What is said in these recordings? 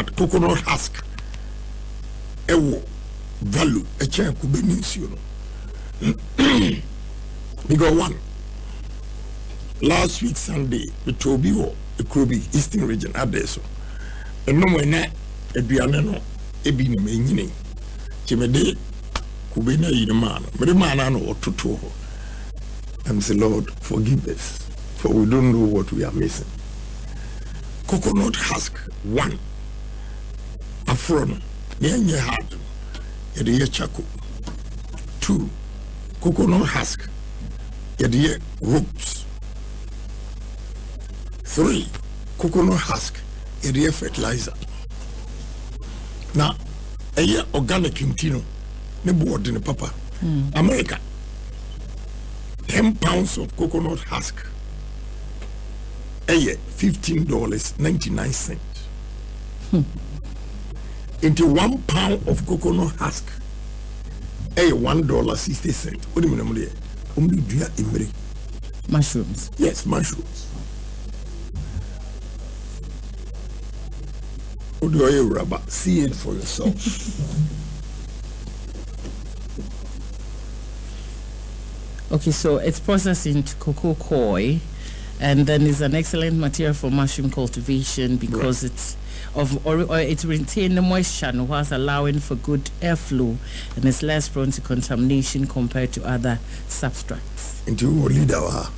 but coconut husk ewo value a chain could be you know. Because one last week Sunday we told you it could be Eastern region adesso and no when a bianano e bi ni menyini chimede could be na man or to and say, Lord, forgive us, for we don't know what we are missing. Coconut husk, one. Afron, near hard, a charcoal. Two, coconut husk, a ropes. Three, coconut husk, a fertilizer. Now, a year organic intino, ne board in the papa. America. 10 pounds of coconut husk. $15.99. Into 1 pound of coconut husk. $1.60. What do you mean? Mushrooms. Yes, mushrooms. What do you rubber? See it for yourself. Okay, so it's processed into cocoa coir, and then it's an excellent material for mushroom cultivation because it's it retains the moisture whilst allowing for good airflow, and it's less prone to contamination compared to other substrates. Into leader,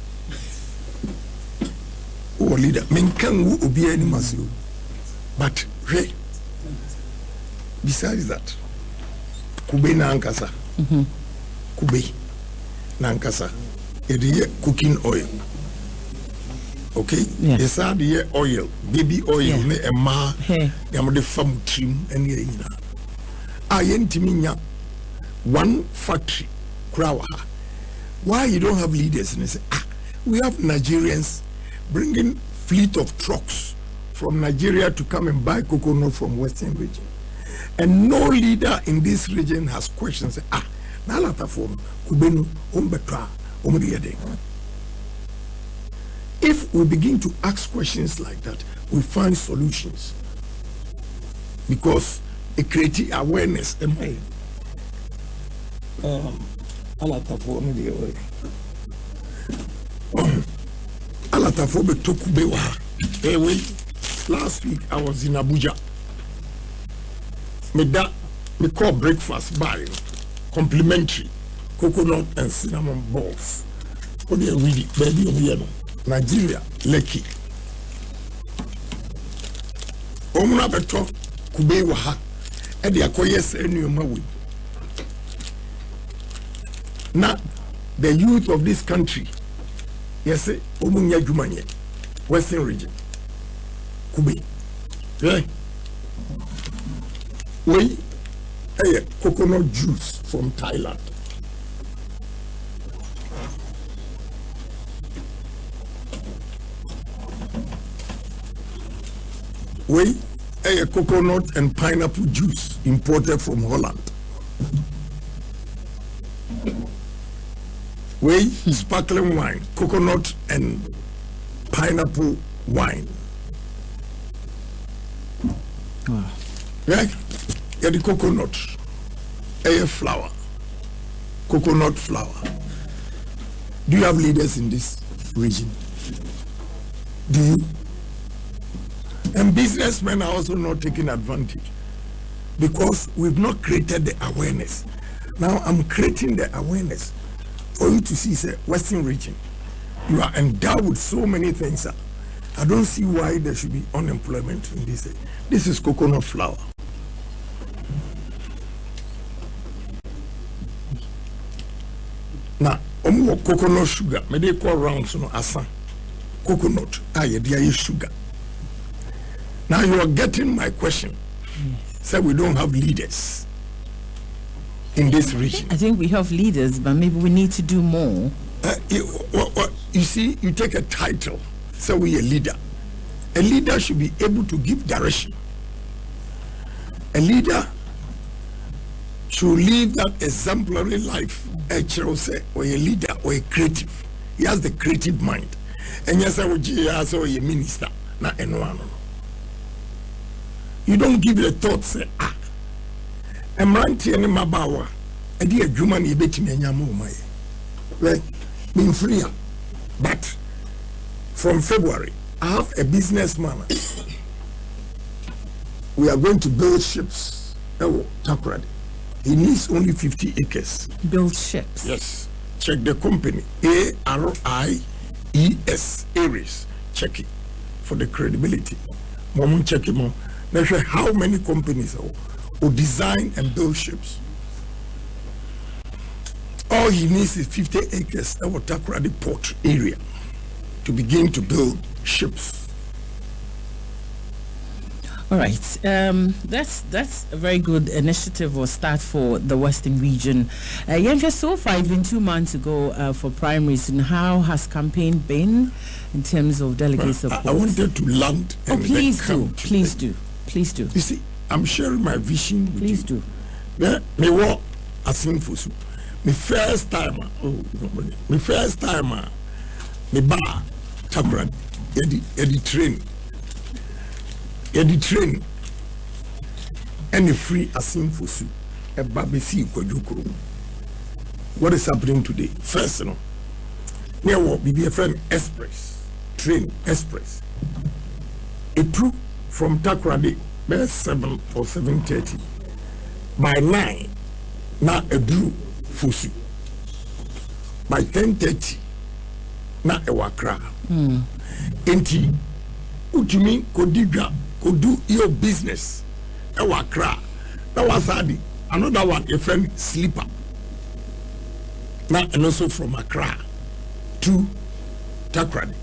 leader. Men can be any massive, but hey, besides that, kube na ankasa, kube. Nankasa, it cooking oil. Okay? Yeah. Yes, the oil, baby oil, ne ema, the farm trim, and ye. I entiminya one factory, Krawa. Why you don't have leaders? And they say, we have Nigerians bringing fleet of trucks from Nigeria to come and buy coconut from Western region. And no leader in this region has questions. If we begin to ask questions like that, we find solutions. Because it creates awareness. Last week I was in Abuja. Me call breakfast by complimentary coconut and cinnamon balls. What do you read? Baby of Yeno, Nigeria, Lekki. Omuna beto kube waha. Edi akoyes enu mawi. Now, the youth of this country, yes, Omunya Jumanye, Western region, Kube. Yeah. We coconut juice from Thailand. We coconut and pineapple juice imported from Holland. We sparkling wine, coconut and pineapple wine. Wow. Right? Yeah, the coconut, flour, coconut flour. Do you have leaders in this region? Do you? And businessmen are also not taking advantage because we've not created the awareness. Now I'm creating the awareness for you to see, say, Western region. You are endowed with so many things. I don't see why there should be unemployment in this. This is coconut flour. Now, coconut sugar, may they call rounds no asa. Coconut, there is sugar. Now you are getting my question. Say we don't have leaders in this region. I think we have leaders, but maybe we need to do more. You see, you take a title, say we a leader. A leader should be able to give direction. A leader should live that exemplary life. A say, or a leader, or a creative. He has the creative mind. And yes, I would say a minister, not anyone. You don't give it a thought, say, I'm ranting in my bower. I dear human, you bet me and Yamu, like, being free. But from February, I have a businessman. We are going to build ships. Oh, Takrady. He needs only 50 acres. Build ships? Yes. Check the company. ARIES. Aries. Check it for the credibility. Mom, check it, mom. Now, how many companies will design and build ships? All he needs is 50 acres at Takrady port area to begin to build ships. All right, that's a very good initiative or start for the Western region. Just so far, even 2 months ago for primaries, and how has campaign been in terms of delegate support? I wanted to land. Please do. You see, I'm sharing my vision with please you. Do. Me what I sing for you. My first time, me bar Takrady, the train. The train and the free asim for su a babesi kwadukuru. What is happening today? First, there will be a friend express train express. A true from Takrady by 7 or 7:30. By 9, now a drew for su. By 10:30, now a wakra. Enti, utimi kodidwa. Do your business. That was another one, a friend sleeper. Now and also from Accra to Takrady.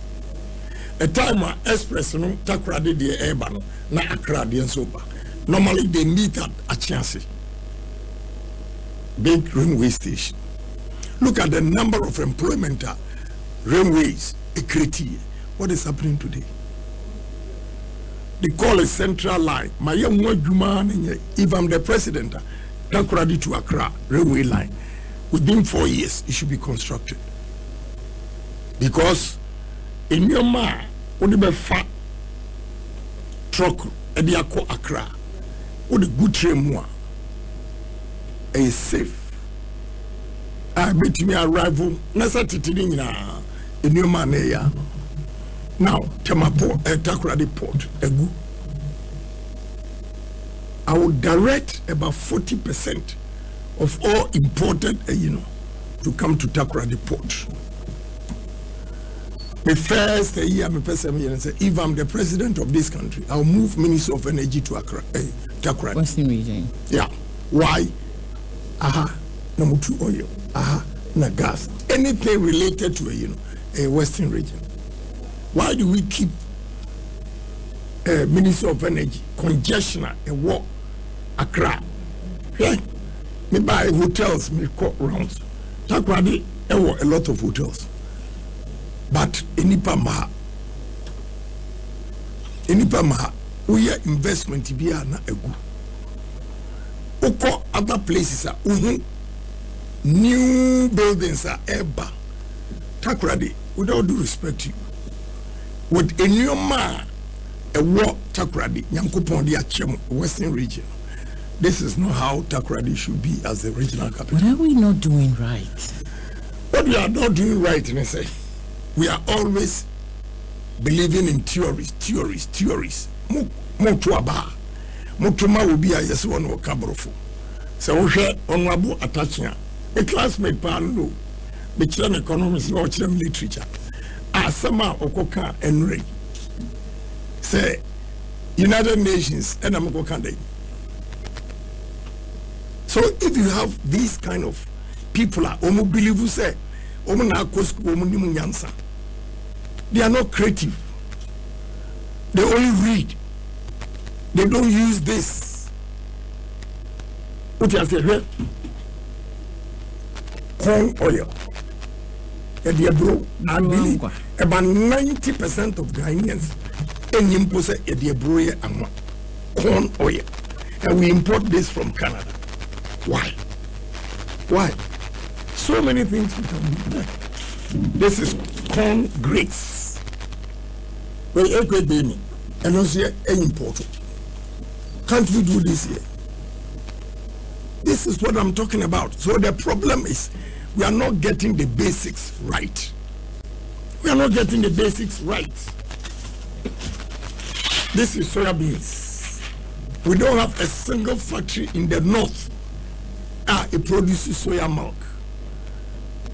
A time when express no Takrady the urban, na Accra the sober. Normally they meet at Akyea, big railway station. Look at the number of employment railways. What is happening today? They call it central line. My young if I'm the president, Takrady to Accra railway line, within 4 years it should be constructed. Because in your mind, what the fat truck at the Accra, what the good train more is safe. I bet me arrival. Nasa titini in your man now, Temapo, Takrady port, Egu. I will direct about 40% of all imported, to come to Takrady port. The first year, if I'm the president of this country, I'll move Minister of Energy to Accra, Takrady. Western region. Yeah. Why? Number 2 oil. Na gas. Anything related to a Western region. Why do we keep Minister of Energy congestion and walk Accra? Yeah, me buy hotels, me call rounds. Takrady, there were a lot of hotels, but enipa maha, we are investment to be na egu. Oko other places are new buildings are eba. Takrady, with all due respect to you. With a new man, a war Takrady, Yankupon the Akyea, Western region. This is not how Takrady should be as the regional capital. What are we not doing right? What we are not doing right, we are always believing in theories. Mutuma will be a yes one or cabrofo. So we share honorable Atta Akyea. A classmate Pano, the Chilean economists, or Chilean literature. Asama Okoka and Ray say United Nations and Amokokande. So if you have these kind of people, believe say, they are not creative. They only read. They don't use this. What you say here? Corn oil. I believe about 90% of Ghanaians impose corn oil, and we import this from Canada. Why? So many things we can do. This is corn grits. Well, and also import. Can't we do this here? This is what I'm talking about. So the problem is we are not getting the basics right. We are not getting the basics right. This is soya beans. We don't have a single factory in the north. It produces soya milk.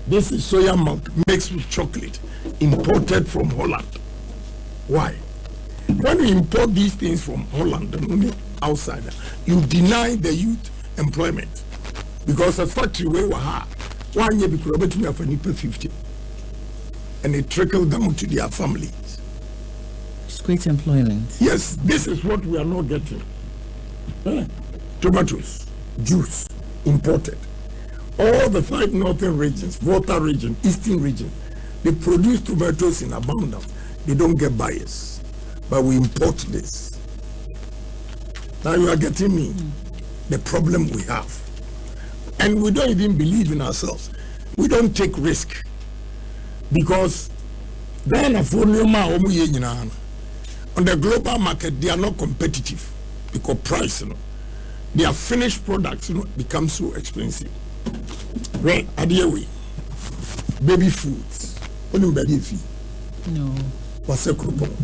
This is soya milk mixed with chocolate, imported from Holland. Why? When you import these things from Holland, the outsider, you deny the youth employment. Because a factory where we are, 1 year because we have 50. And it trickles down to their families. It's great employment. Yes, this is what we are not getting. Tomatoes, juice, imported. All the 5 northern regions, Volta region, eastern region, they produce tomatoes in abundance. They don't get buyers. But we import this. Now you are getting me the problem we have. And we don't even believe in ourselves. We don't take risk. Because on the global market, they are not competitive. Because price, their finished products become so expensive. Right, Adia, baby foods. Only baby feed. No. What's a coupon?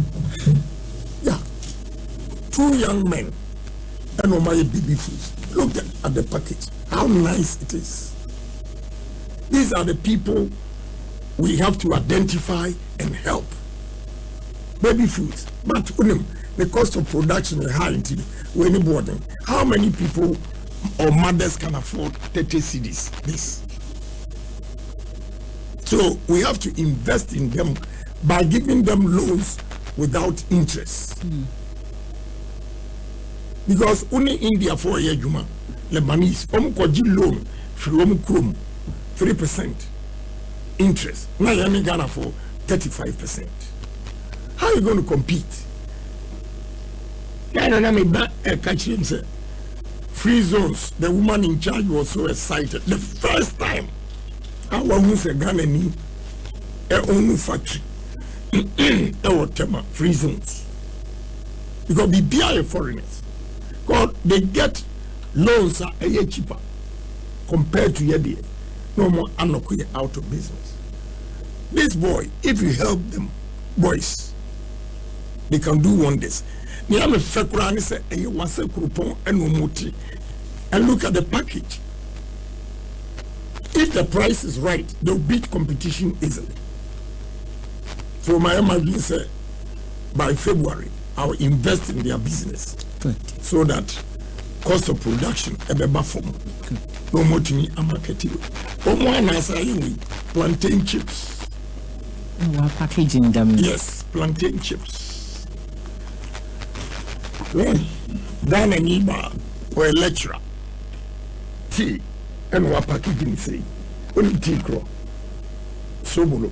Yeah. 2 young men and my baby foods. Look at the package. How nice it is. These are the people we have to identify and help. Baby foods. But the cost of production is high until when boarding. How many people or mothers can afford 30 cedis? This. So we have to invest in them by giving them loans without interest. Because only India 4 year Juma, Lebanese, loan from 3% interest. Now you're in Ghana for 35%. How are you going to compete? Free zones. The woman in charge was so excited. The first time I was a Ghana own factory. Free zones. Because BBI foreigners. God, they get loans are a year cheaper compared to Yedi. No more Anokuye out of business. This boy, if you help them, boys, they can do wonders. And look at the package. If the price is right, they'll beat competition easily. So my imagine say by February, I'll invest in their business. Good. So that cost of production no more to me marketing. Plantain chips. We're packaging them. Yes, plantain chips. Well, then a neighbor or a lecturer. Tea and we're packaging say. Only tea crow. Sobolo.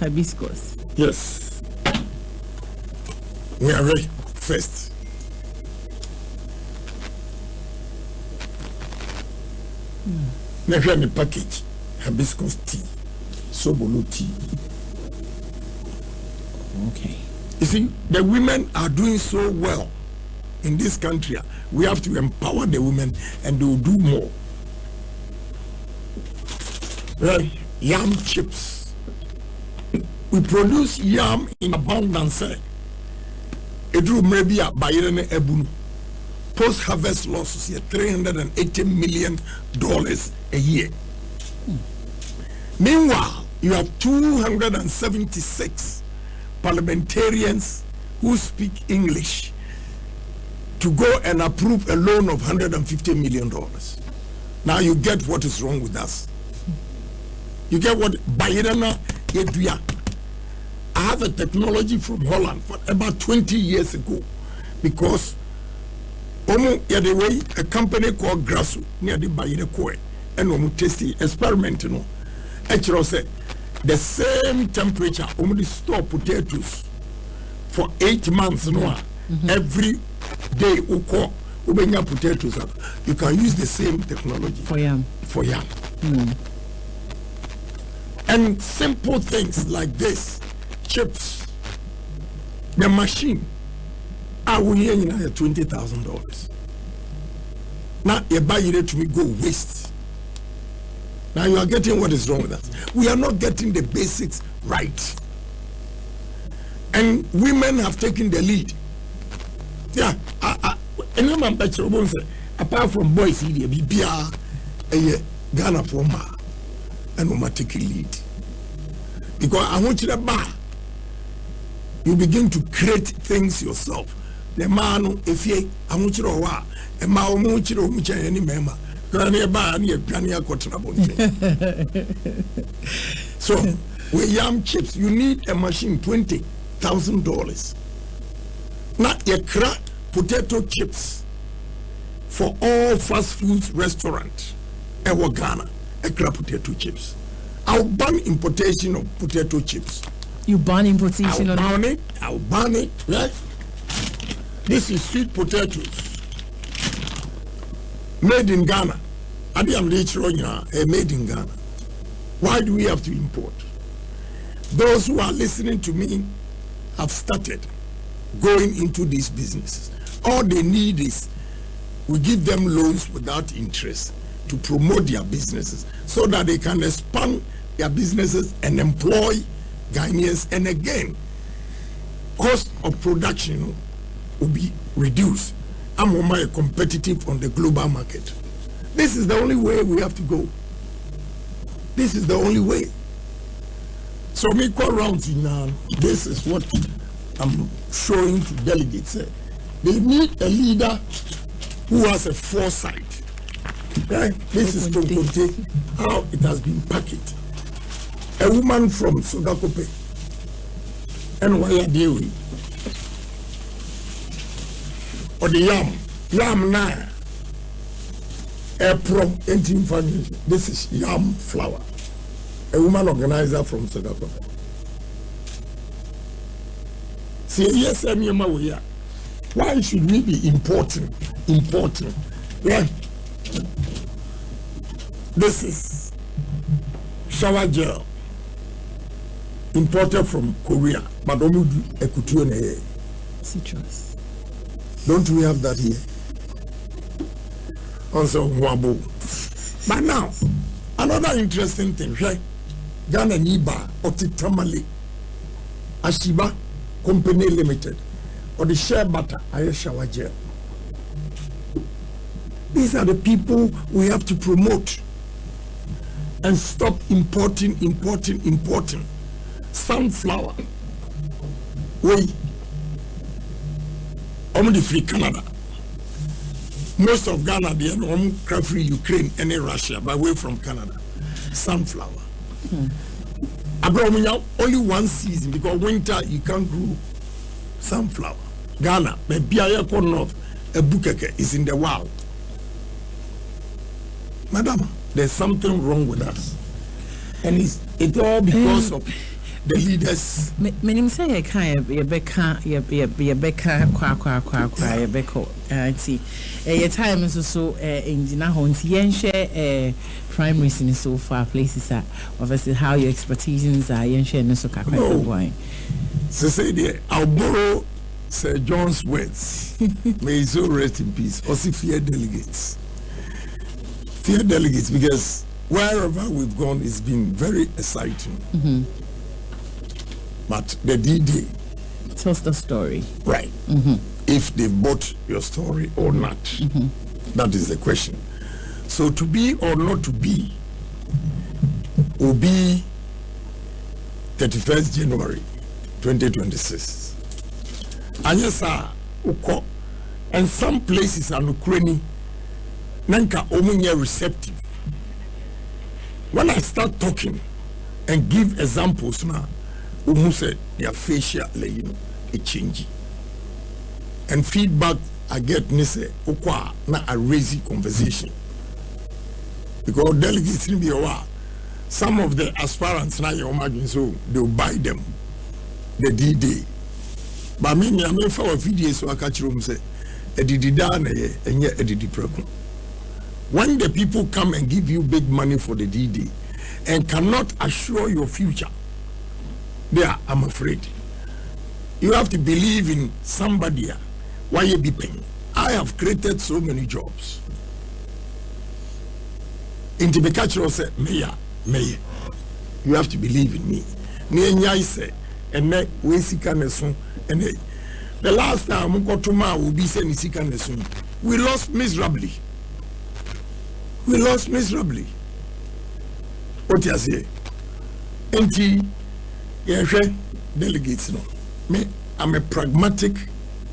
Hibiscus. Yes. We are ready first. Never in the package. Hibiscus tea. Sobolo tea. Okay. You see, the women are doing so well in this country. We have to empower the women and they will do more. Right? Yam chips. We produce yam in abundance. It will maybe a Bayern Ebunu. Post-harvest losses here, $380 million a year. Meanwhile, you have 276 parliamentarians who speak English to go and approve a loan of $150 million. Now you get what is wrong with us. You get what Bayerana Edria. I have a technology from Holland for about 20 years ago because the way a company called Grasso near the Bayere Koe and testing experiment, actually said the same temperature only store potatoes for 8 months. Every day potatoes, you can use the same technology for yam. And simple things like this, chips, the machine, I will hear $20,000. Now you buy it to me go waste. Now you are getting what is wrong with us. We are not getting the basics right. And women have taken the lead. Yeah, apart from boys, Ghana for ma, and we must take a lead. Because I want you to buy. You begin to create things yourself. The man, if you, I want you to wa, a man, I want you to much any member. So with yam chips, you need a machine $20,000. Now you crack potato chips for all fast food restaurants. Ewa Ghana, a crack potato chips. I'll ban importation of potato chips. You ban importation? I'll ban it. Right? This is sweet potatoes made in Ghana. I am made in Ghana. Why do we have to import? Those who are listening to me have started going into these businesses. All they need is we give them loans without interest to promote their businesses so that they can expand their businesses and employ Ghanaians. And again, cost of production will be reduced. I'm more competitive on the global market. This is the only way we have to go. This is the only way. So me go around now. This is what I'm showing to delegates. They need a leader who has a foresight. Right? This is Tonkote, how it has been packaged. A woman from Sogakope, and why Dewi, or the yam now. This is yam flour. A woman organizer from South Africa. See, yes, why should we be importing? Yeah. This is shower gel imported from Korea, but only citrus. Don't we have that here? Also, Wabo. But now, another interesting thing, right? Ghana Niba, Otitamale, Ashiba Company Limited, or the share butter, shower gel. These are the people we have to promote and stop importing. Sunflower. Wait. Only free Canada. Most of Ghana, they are free Ukraine and Russia, but away from Canada. Sunflower. Only one season because winter you can't grow sunflower. Ghana, the Biaya North, a bukeke is in the wild. Madam, there's something wrong with us. And it's all because of the leaders. Meaning say Rebecca, see, a time is so in Jinahon's Yenshe primaries in so far places are obviously how your expectations are Yenshe and so wine. So say there, I'll borrow Sir John's words. May he so rest in peace. Also fear delegates. Fear delegates because wherever we've gone, it's been very exciting. But the D-Day tells the story. Right. If they bought your story or not. That is the question. So to be or not to be will be 31st January 2026. And yes, sir, and some places are Ukraine, Nanka Omunya receptive. When I start talking and give examples now, who said their facial, it change. And feedback I get, na a raising conversation. Because delegates in the some of the aspirants now you imagine so they'll buy them the D-Day. But me, I mean for a video so I catch room say a dididane and yet a didipro. When the people come and give you big money for the D-Day and cannot assure your future, there, I'm afraid. You have to believe in somebody. Why you be paying? I have created so many jobs. Into the catcher say, Mayor, you have to believe in me. Near say, and then we see can soon. And the last time we got to Ma will be saying soon. We lost miserably. What you say? And delegates no. Me, I'm a pragmatic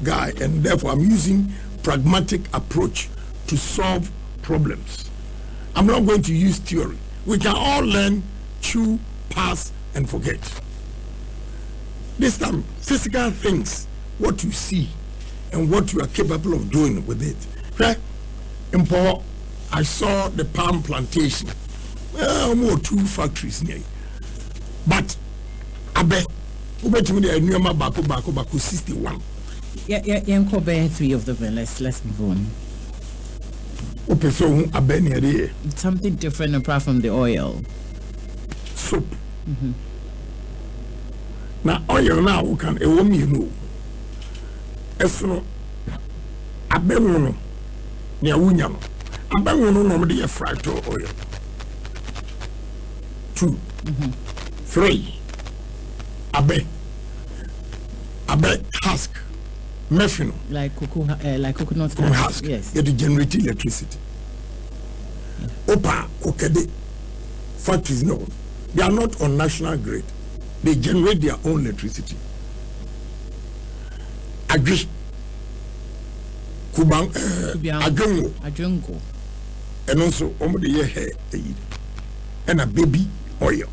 guy, and therefore I'm using pragmatic approach to solve problems. I'm not going to use theory. We can all learn, chew, pass, and forget. This time, physical things, what you see, and what you are capable of doing with it. Okay? In Paul, I saw the palm plantation. More 2 factories near. But I bet you the Numa Baku 61. Yeah, 3 of them. Let's move on. Okay, so something different apart from the oil. Soap. Now oil now can a woman you know. As no, I bet no near Winyam. I bet no normally a fried oil. 2, 3. I bet husk. Methano. Like coconut husk. Yes. It generates electricity. Opa, Kokede factories no. They are not on national grid. They generate their own electricity. Agri. Kubang Ajongo. And also the hair and a baby oil.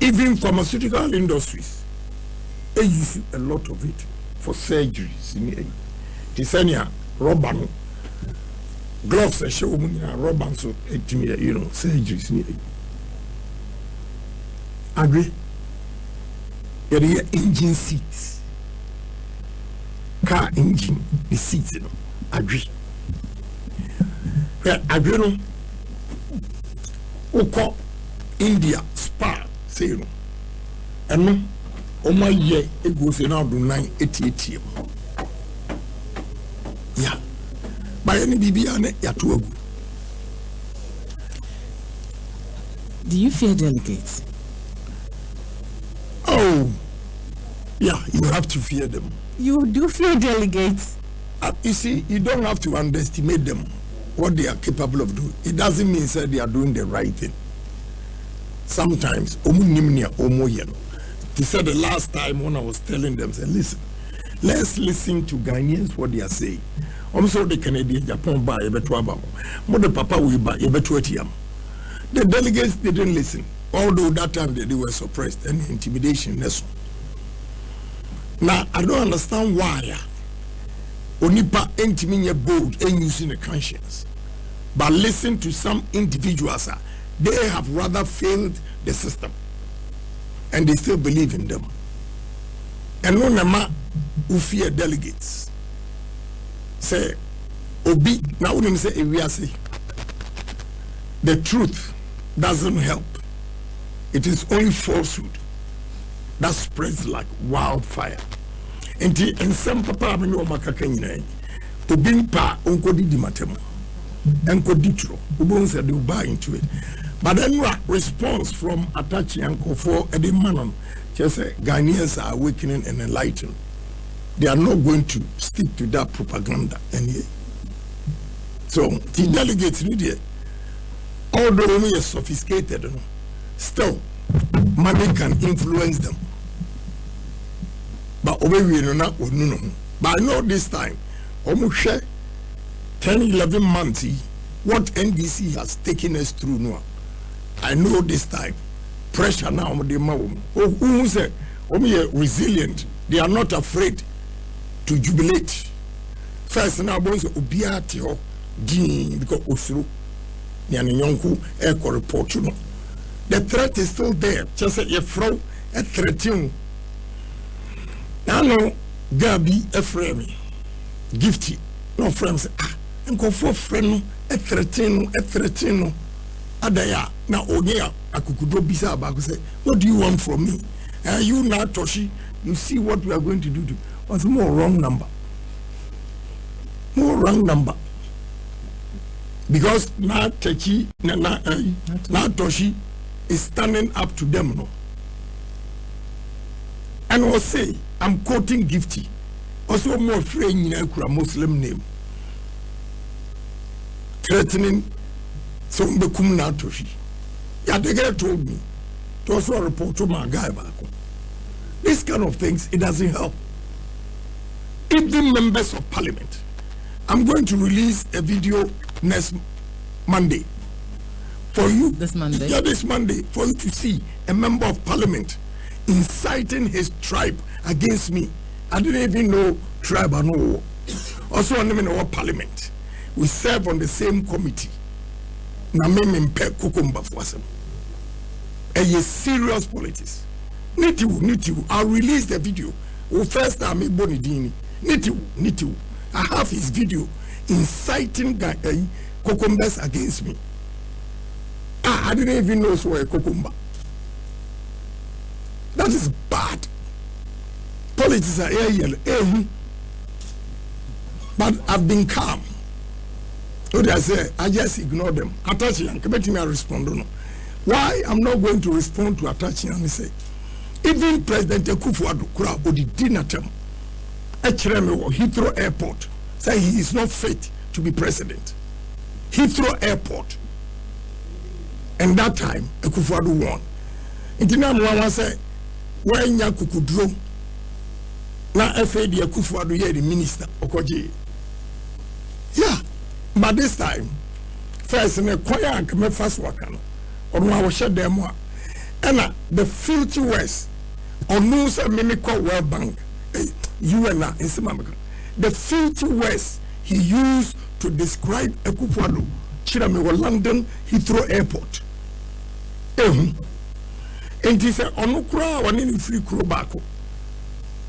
Even pharmaceutical industries, they use a lot of it for surgeries. Tisania, rubber, gloves, a show rubber, so surgeries. Agree? There are engine seats, car engine, the seats, agree. Agree, no? Oko India, Spa, say, no. And no. My year it goes in out to 988. Yeah. By any BB ya to. Do you fear delegates? Oh, yeah, you have to fear them. You do fear delegates. You see, you don't have to underestimate them, what they are capable of doing. It doesn't mean that they are doing the right thing. Sometimes, he said the last time when I was telling them, say, listen, let's listen to Ghanaians what they are saying. I'm sorry the Canadian Japan buy a better about. More the Papa will buy a better TM. The delegates didn't listen, although that time they were suppressed and intimidation. Now I don't understand why Onipa intimidate bold and using the conscience. But listen to some individuals, they have rather failed the system. And they still believe in them. And no nama who fear delegates. Say, Obi, now when you say we are say the truth doesn't help. It is only falsehood that spreads like wildfire. And some papa no makakanyina. Obi pa onkodi di matemo. Enkodi tro. Obi said they will buy into it. But then response from Atta Akyea for Eddie Manon, just say Ghanaians are awakening and enlightened. They are not going to stick to that propaganda anyway. So the delegates need although we are sophisticated, still money can influence them. But we are not. But I know this time, almost 10, 11 months, what NDC has taken us through now. I know this time pressure now who say resilient, they are not afraid to jubilate. First now bones obiati ho din because osuru nyane yonku echo report you know. The threat is still there. Just say you throw a threat you. Now no Gabi a frame gifty no frame say enko for friend a threaten Adaya now Onya Akukudo bisa about say, what do you want from me? You now Toshi, you see what we are going to do to what's more wrong number. Because now Techi, now Toshi is standing up to them, no. And will say, I'm quoting Gifty. Also more friend in a Muslim name. Threatening some become now Toshi. Yeah, the guy told me to also report to my guy back. This kind of things, it doesn't help. Even members of parliament. I'm going to release a video next Monday for you. This Monday? Yeah, this Monday, for you to see a member of parliament inciting his tribe against me. I didn't even know tribe or no. Also, I'm in our parliament. We serve on the same committee. Na me mpe kukumba fuasem. A serious politics. Need you. I'll release the video. First time me boni dini. Need you. I have his video inciting cucumbers against me. I didn't even know so a cucumber. That is bad. Politics are here. But I've been calm. So they say, I just ignore them. Atta Akyea, come me respond. No. Why I'm not going to respond to Atta Akyea and say, even President Akufo-Addo Kura Odidi Natem, Heathrow Airport, say he is not fit to be president. Heathrow Airport. And that time, Akufo-Addo won. Intina mwa say, when ya kukudro, na FAD Akufo-Addo ye the minister, Okoji. Yeah. But this time, first in a choir and come first worker, or no, I was shut them more. And the filthy words, or no, a mimical World Bank, you and I in Simamaka. The filthy words he used to describe Akufo-Addo, Chirame London Heathrow Airport. And he said, Onukura, one in free crew back.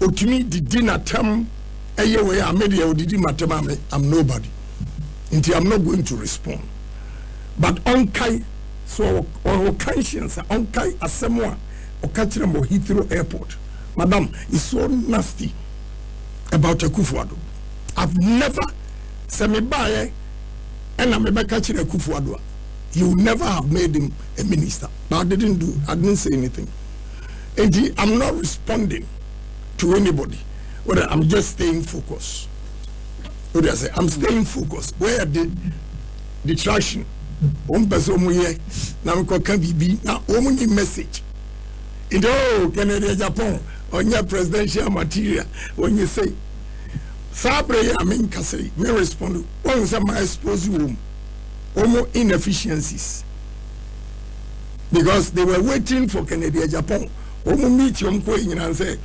Otimi did dinner term, a year where I made you did matamame, I'm nobody. Until I'm not going to respond. But onkai, so our conscience, onkai asemwa, or catching Heathrow Airport. Madam, is so nasty about Akufo-Addo. I've never said me buy and I'm a catching Akufo-Addo. You never have made him a minister. But I didn't say anything. And I'm not responding to anybody. Whether I'm just staying focused. I'm staying focused. Where the distraction? One person here now can be now only message. In Canada, Japan, on your presidential material, when you say, Sabre, I mean, Casey, may respond. Once I might expose you, almost inefficiencies. Because they were waiting for Canada, Japan, almost meet your point and say,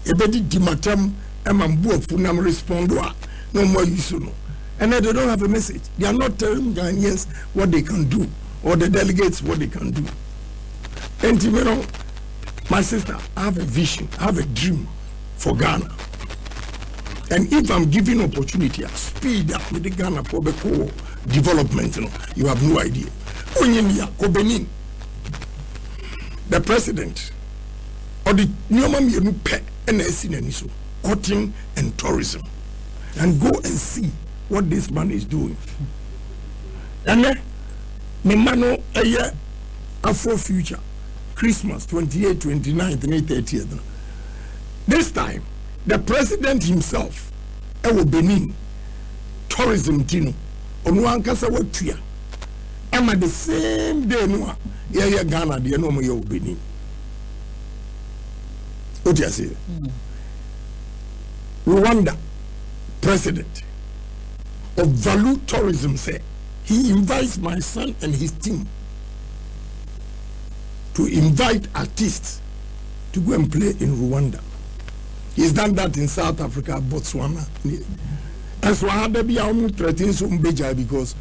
Ebedi Dimatam, and Mambu, Funam respond. No more use, no. And then they don't have a message. They are not telling Ghanaians what they can do, or the delegates what they can do. And you know, my sister, I have a vision, I have a dream for Ghana. And if I'm given opportunity, I speed up with the Ghana for the core development, you have no idea. The president, or the Nyoma Pe NSC cutting and tourism. And go and see what this man is doing. And then, Mimano, a year Afro future, Christmas 28th, 29th, and 30th. This time, the president himself, Ewo Benin, tourism tino, Onuankasa Watuya, and at the same day, no, yeah, Ghana, the no more Benin. What do you say? Rwanda. President of Value Tourism said he invites my son and his team to invite artists to go and play in Rwanda. He's done that in South Africa, Botswana. And so I had to be almost threatening some beja because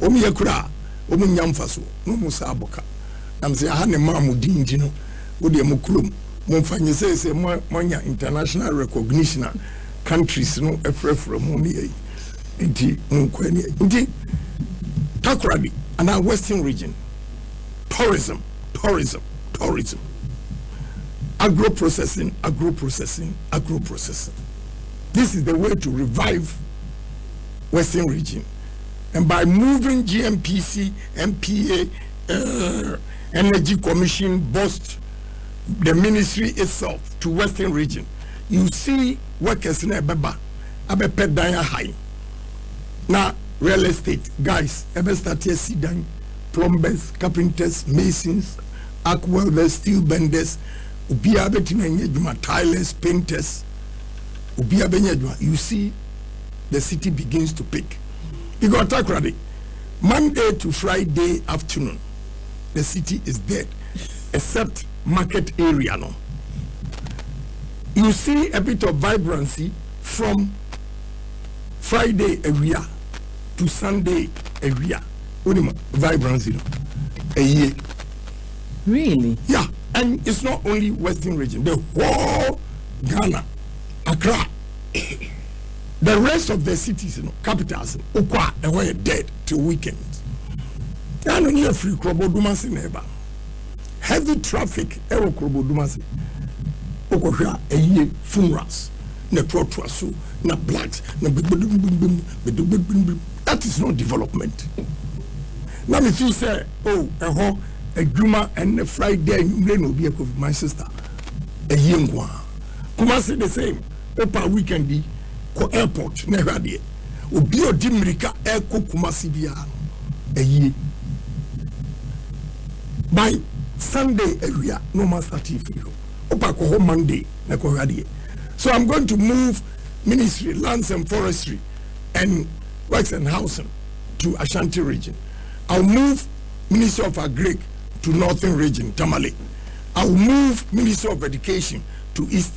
Omi Yakura, Omi Nyamfaso, no Musaboka. I'm saying I had a mamu dinjino, Odi Mukulum, Monfanya says a international recognition. Countries no efre from money inti Takoradi and our western region tourism agro processing this is the way to revive western region And by moving GMPC, MPA, Energy Commission, bust the ministry itself to Western region, you see workers in Ebeba, Abepe Daya High. Now, real estate, guys, Ebe start here, see them, plumbers, carpenters, masons, arc welders, steel benders, Ubia Betinajuma, tilers, painters, Ubia Benyajuma. You see, the city begins to pick. You got attack ready. Monday to Friday afternoon, the city is dead, except market area. No, you see a bit of vibrancy from Friday area to Sunday area. Vibrancy, a year. Really? Yeah, and it's not only Western region. The whole Ghana, Accra. The rest of the cities, capitals, Okwa, and were dead till weekends. And only a free Krobodumasi neighbor. Heavy traffic, Ero Krobodumasi. Okosha, a year, funerals, na protrasu, na blacks, na that is not development. Now, if you say, oh, a Juma and a Friday, you will be my sister, a young one. Kumasi the same, Opa weekend. Ko airport na hwade obi odi America air ko Kumasi bia eyi by Sunday area no man start free opa ko Monday na ko hwade. So I'm going to move Ministry Lands and Forestry and Works and Housing to Ashanti region. I'll move Ministry of Agric to Northern region, Tamale. I'll move Ministry of Education to East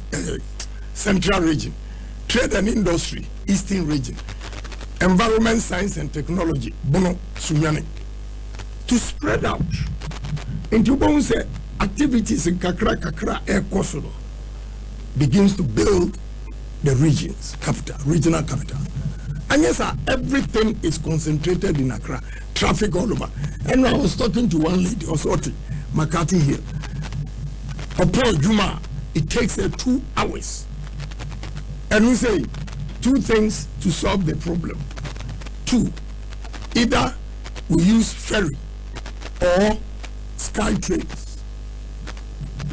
Central region. Trade and Industry, Eastern Region, Environment, Science and Technology, Bono, Sunyane, to spread out into bones activities in Kakra Air Kosovo begins to build the regions, capital, regional capital. And yes, sir, everything is concentrated in Accra, traffic all over. And I was talking to one lady, Makati here. Upon Juma, it takes 2 hours. And we say 2 things to solve the problem. 2, either we use ferry or sky trains.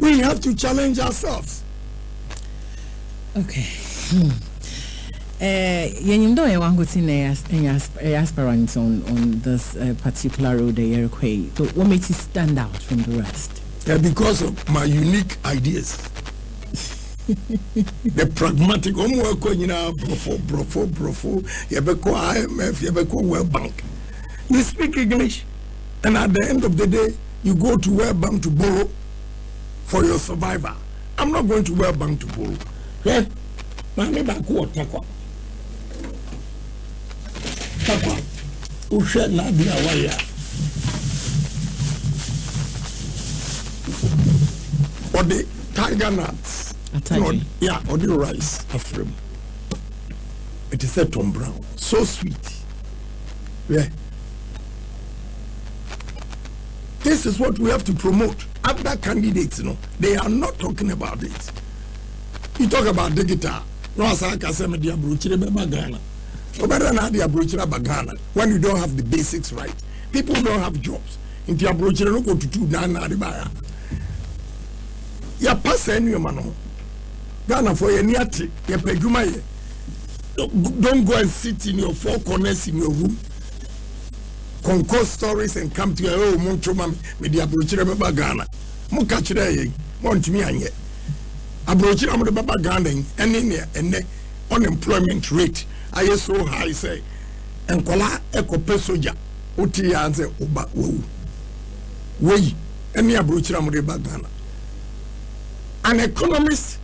We have to challenge ourselves. Okay. You know, I want to see aspirants on this particular road, the Iroquois. So what makes it stand out from the rest? Because of my unique ideas. The pragmatic brofo IMF World Bank. You speak English, and at the end of the day you go to World Bank to borrow for your survival. I'm not going to World Bank to borrow. Yeah, Nana Addo or the tiger nuts. Yeah, or the rice afrim. It is a Tom Brown. So sweet. Yeah. This is what we have to promote. Other candidates, they are not talking about it. You talk about digital. No, when you don't have the basics right. People don't have jobs. In the approach, you don't go to do Nana Addo. Ya pass any man. Ghana for your niati, your pegumaye. Don't go and sit in your 4 corners in your room, concoct stories and come to your own Montroma media brochure about Ghana. Mukachire, Montimi anye. A brochure of the Baba Ghana and in there and the unemployment rate. I so high say, and Kola Eco Pesoja, Uti answer Uba Woo. We, any brochure of the Ghana. An economist.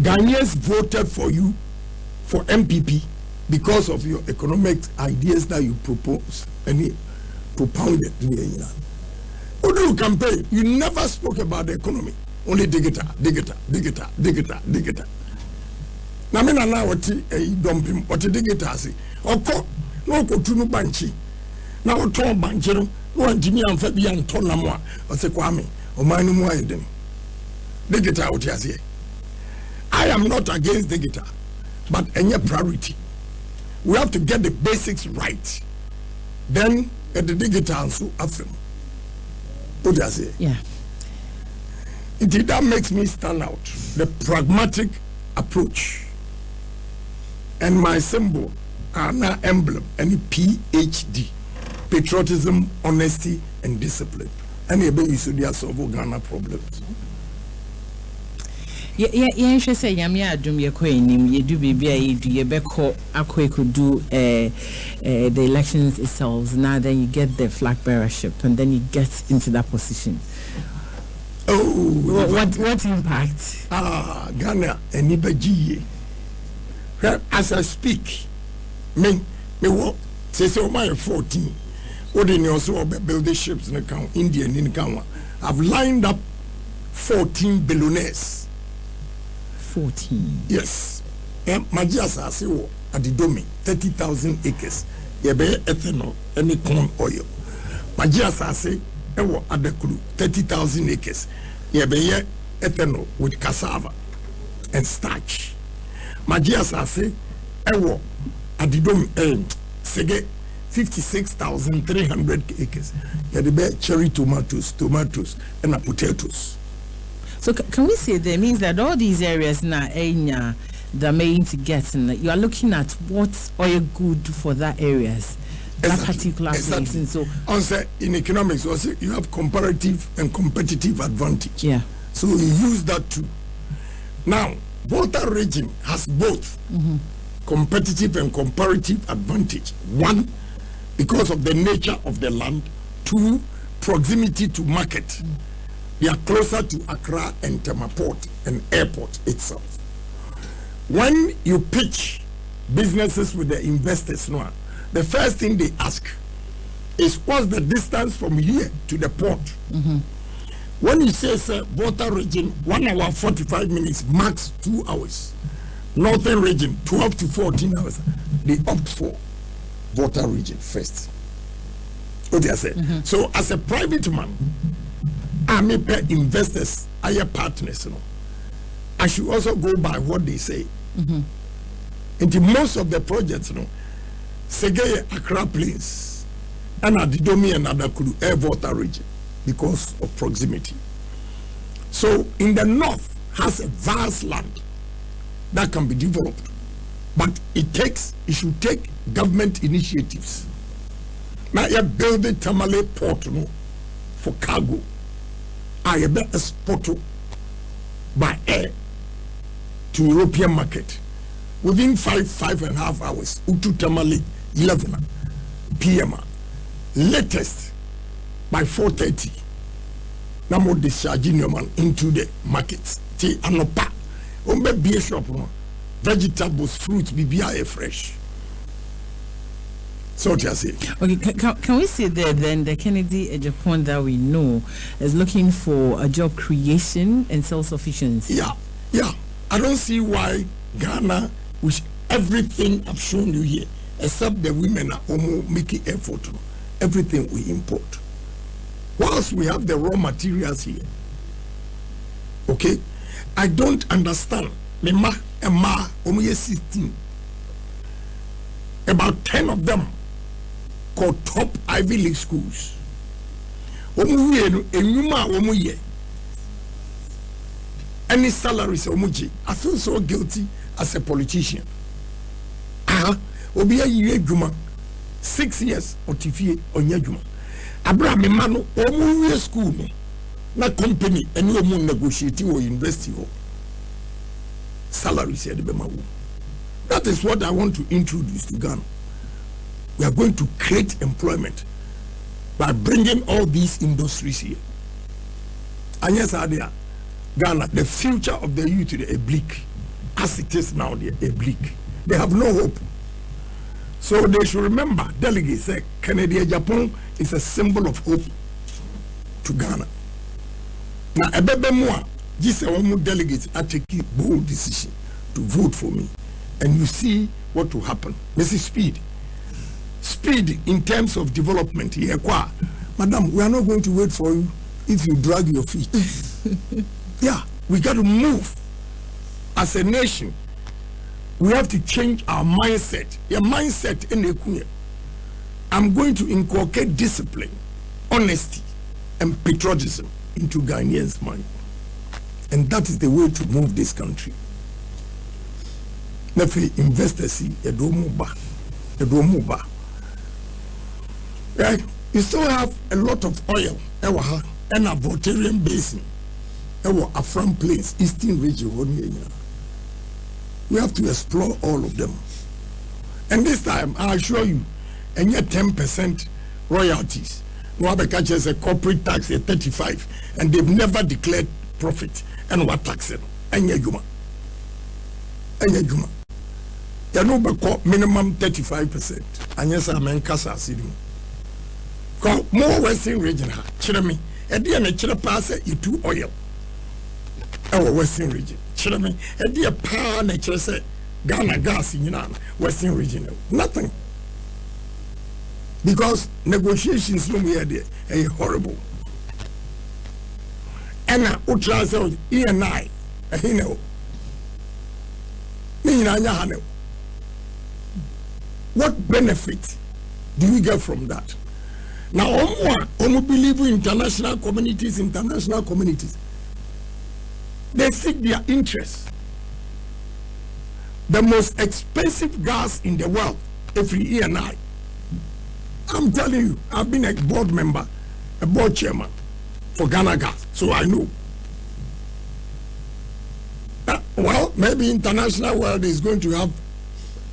Ghanaians voted for you for MPP because of your economic ideas that you proposed and propounded. Odu campaign, you never spoke about the economy, only digita. Na me na wati dumping, wati digita si. Oko no ko tunu banchi. Na oton banchi no antimi amfa bi anto na mo. Ose kwame, o manu mu ayedeni. Digital out here. I am not against digital, but any priority. We have to get the basics right. Then at the digital so after. What do I say? Yeah. That makes me stand out. The pragmatic approach. And my symbol are now emblem and PhD. Patriotism, honesty, and discipline. And you should solve Ghana problems. Yeah, she say Yami Adum ye koenim ye do bibia ye do ye beko akwe could do the elections itself. Now then you get the flag bearership and then you get into that position. Oh, what impact? Ghana and Ibaji. As I speak, me what say my 14. What in your so build the ships in the count Indian in Ghana. I've lined up 14 billionaires. 14. Yes. Magiasa say at the domain 30,000 acres. Ye be ethanol any corn oil. Magiasa say ewo at the crew 30,000 acres. Ye be ethanol with cassava and starch. Magiasa say ewo at the domain sege 56,300 acres. Ye be cherry tomatoes and potatoes. So can we say that means that all these areas now the main to get in, you are looking at what's oil good for that areas, that particular place. And so in economics, also you have comparative and competitive advantage. Yeah. So you use that too. Now, water region has both competitive and comparative advantage. One, because of the nature of the land. Two, proximity to market. They are closer to Accra and Tema Port and airport itself. When you pitch businesses with the investors now, the first thing they ask is what's the distance from here to the port. When you say water region 1 hour 45 minutes, max 2 hours. Northern region 12 to 14 hours. They opt for water region first. What do I say? So as a private man, I may pay investors, higher partners, you know. I should also go by what they say. Into most of the projects, you know, Segeye Accra Plains, and Adidomi and Atta Akyea air water region because of proximity. So in the north has a vast land that can be developed, but it should take government initiatives. Now you're building Tamale Port, you know, for cargo. I bet export by air to European market within 5.5 hours. Utu Tamale 11 p.m. Latest by 4:30. Now more discharging your man into the market. Ti anopa. Ombe beer shop vegetables, fruits, BBI fresh. So what you say? Okay, can we say that then the Kennedy Japan that we know is looking for a job creation and self-sufficiency? Yeah. I don't see why Ghana, with everything I've shown you here, except the women are almost making effort, everything we import. Whilst we have the raw materials here, okay, I don't understand. Omuye 16. About 10 of them called top Ivy League schools. Any salaries omuji. I feel so guilty as a politician. Obiya yiye juma 6 years otifie onye juma. Abraham Emmanuel omuye school no na company eni omu negotiate or university ho. Salaries here the. That is what I want to introduce to Ghana. We are going to create employment by bringing all these industries here. And yes, Ghana, the future of the youth is bleak. As it is now, they are bleak. They have no hope. So they should remember, delegates say, Canada, Japan is a symbol of hope to Ghana. Now, Ebebe Moa, this is one delegates are taking bold decision to vote for me. And you see what will happen. Mrs. Speed in terms of development here. Madam, we are not going to wait for you if you drag your feet. Yeah, we got to move as a nation. we have to change our mindset. Your mindset in the I'm going to inculcate discipline, honesty, and patriotism into Ghanaians' mind. And that is the way to move this country. Nefe investors see a domuba. Right? You still have a lot of oil and a Voltarian basin. A front place, Eastern region. We have to explore all of them. And this time, I assure you, and yet 10% royalties. No other catches a corporate tax at 35, and they've never declared profit. And what tax it? And yajuma. You know, minimum 35%. And yes, I'm in Casa City. More Western region, Chirami, and then a chira pass you to oil. Our Western region, Chirami, and dear power nature say Ghana gas in Western region. Nothing. Because negotiations no we are there horrible. And Utra said, and I know. What benefit do we get from that? Now, Omo believe in international communities. They seek their interests. The most expensive gas in the world, every year and I'm telling you, I've been a board member, a board chairman for Ghana Gas, so I know. Well, maybe international world is going to have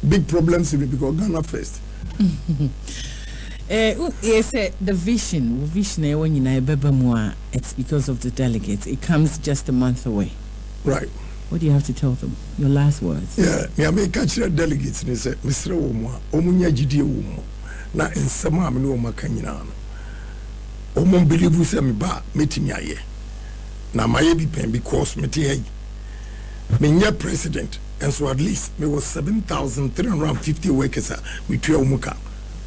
big problems with it because Ghana first. Yes, the vision, when you it's because of the delegates. It comes just a month away. Right. What do you have to tell them? Your last words. Yeah, me catch the delegates and say, Mr. Omo, Omunya Jidi Omo, na in Sama Mino Makanyana. Omo believe you say me ba, meeting ya. Na my be pen because me president, and so at least me was 7,350 workers with Omuka.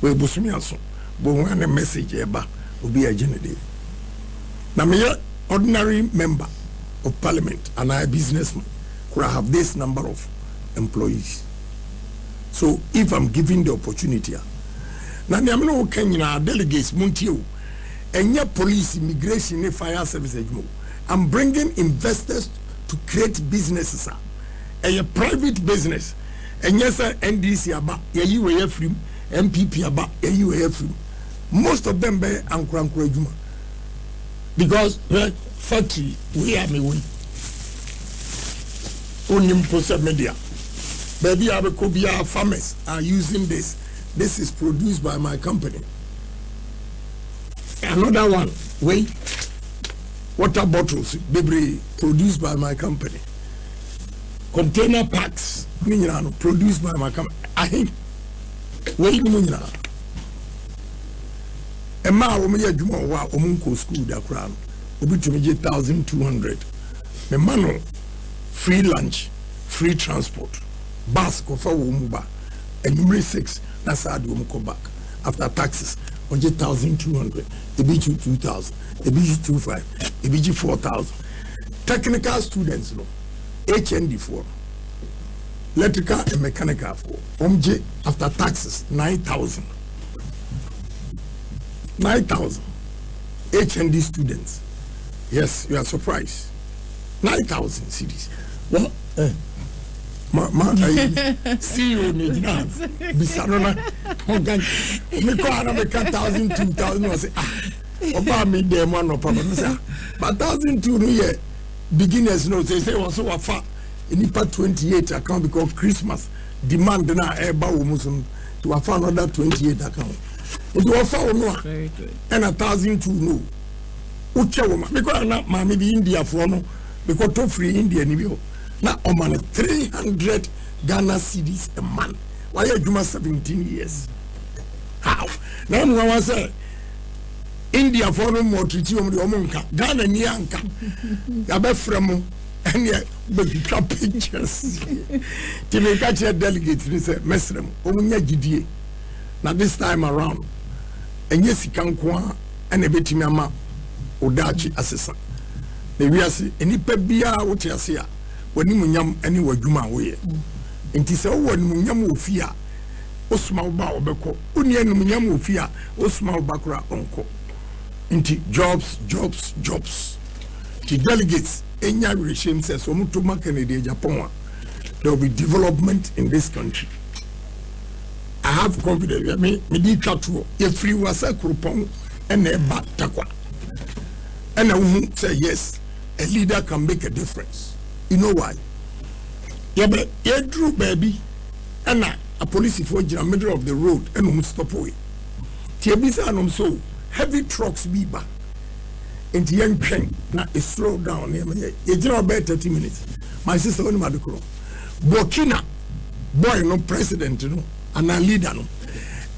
We busumi aso, but when a message eba will be a general. Now me ordinary member of parliament and I businessman could have this number of employees. So if I'm given the opportunity, now me no Kenya delegates Muntio, and your police, immigration, fire services. I'm bringing investors to create businesses, a private business, and yes, sir, NDC about you free, MPP about you free. Most of them be Ankurankura because factory we are me win. Onim social media, baby, Abekobia farmers are using this. This is produced by my company. Another one, wait. Water bottles, baby, produced by my company. Container packs, produced by my company. I think, wait, a ma woman, Juma, Omunko school, the crown, will be 1,200. The man, free lunch, free transport, bus, kofa wumuba, and number 6, that's how we come back. After taxes, 1,200, the BG 2,000. The BG 25, the BG 4,000. Technical students, no, HND 4, electrical and mechanical 4. OMJ after taxes 9,000. 9,000 HND students. Yes, you are surprised. 9,000 cities. Well, see you Nijina. Bisarona. Me call me 1,000, 2,000. I say about me there no problem. But 1,002 no year beginners no say also a far in 28 account because Christmas demand na eba womusum to a far another 28 account. It was far no. Very good. And 1,002 no. Uche woman because na mama be India for no because to free India ni bio. Na o man 300 Ghana cedis a month. Why you do 17 years? How? Now I say India for no more treaty on the Omonka, Ghana Nianka, Yabefremo, and yet, but you can pictures. To make catch a delegate, they say, Mesrem, Omunya Gidie. Now, this time around, and yes, he can go and a bit Mama Odachi assessor. The Riasi, any pebia, what you see, when you yam anywhere Juma way. Inti se wo numunyam ofi a osuma wo ba obeko oni numunyam ofi a osuma wo ba kura onko inti jobs the delegates enya regime says so mutu Canada Japan there will be development in this country. I have confidence. Me di twatwo ye free wasa kropon and e ba takwa and I say yes, a leader can make a difference. You know why? Yeah, drew baby, and a police for the middle of the road and stop away. Tiabisa and so heavy trucks be back. And the young pen now is slow down. You know about 30 minutes. My sister on Madukro. Burkina, boy, no president, you know, and a leader, no,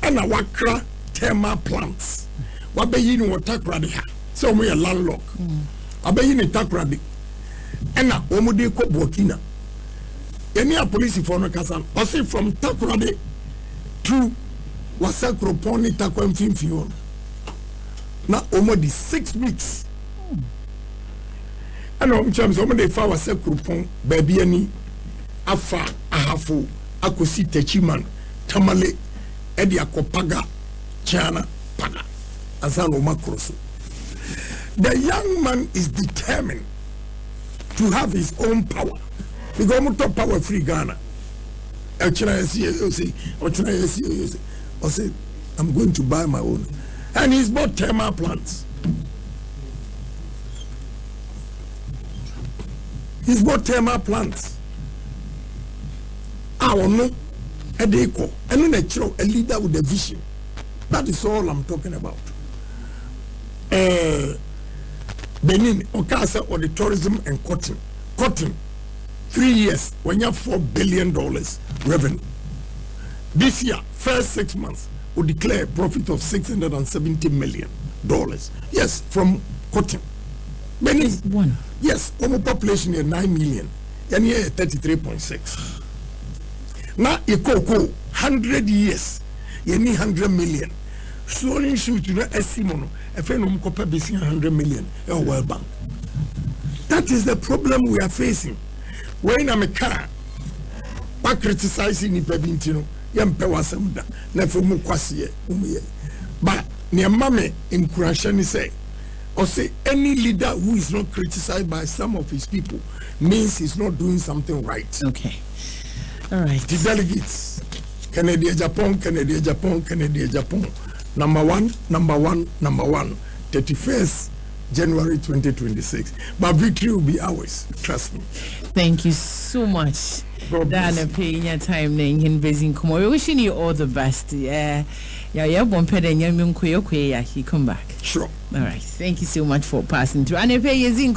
and a wakra thermal plants. What be you know what takradi? So we a landlock. I be you takradi. And now, Omode ko Burkina. Any police for no kasan. I say from Takoradi to Wasakroponi Takwem Finfion. Now, almost 6 weeks. And I'm sure somebody found Wasakropon, baby, any Afa, Ahafo, Akosi Techiman, Tamale, Edia Kopaga, Chana, Paga, Azano Makroso. The young man is determined to have his own power. Because we talk power free Ghana. I say, I'm going to buy my own. And he's bought thermal plants. He's bought thermal plants. I don't know. A deco. And then a leader with a vision. That is all I'm talking about. Benin, Okasa, or the tourism and cotton. Cotton. 3 years, when you have $4 billion revenue. This year, first 6 months, will declare a profit of $670 million. Yes, from cotton. Benin, one. Yes, our population is 9 million. And here 33.6. Now, you cocoa 100 years, you need 100 million. So, you should do a simono. If you don't copy 100 million, you're well bank. That is the problem we are facing. When I'm a car, I criticizing the Pebintino, young Pewasamda, Nefumu Kwasi, but near Mammy in Kurashani say, or say any leader who is not criticized by some of his people means he's not doing something right. Okay. All right. The delegates, Canada, Japan, Canada, Japan, Canada, Japan. Number one, 31st January 2026. But victory will be ours. Trust me. Thank you so much. Nana Addo time in busy. We're wishing you all the best. Yeah, he come back. Sure. All right. Thank you so much for passing through. Nana Addo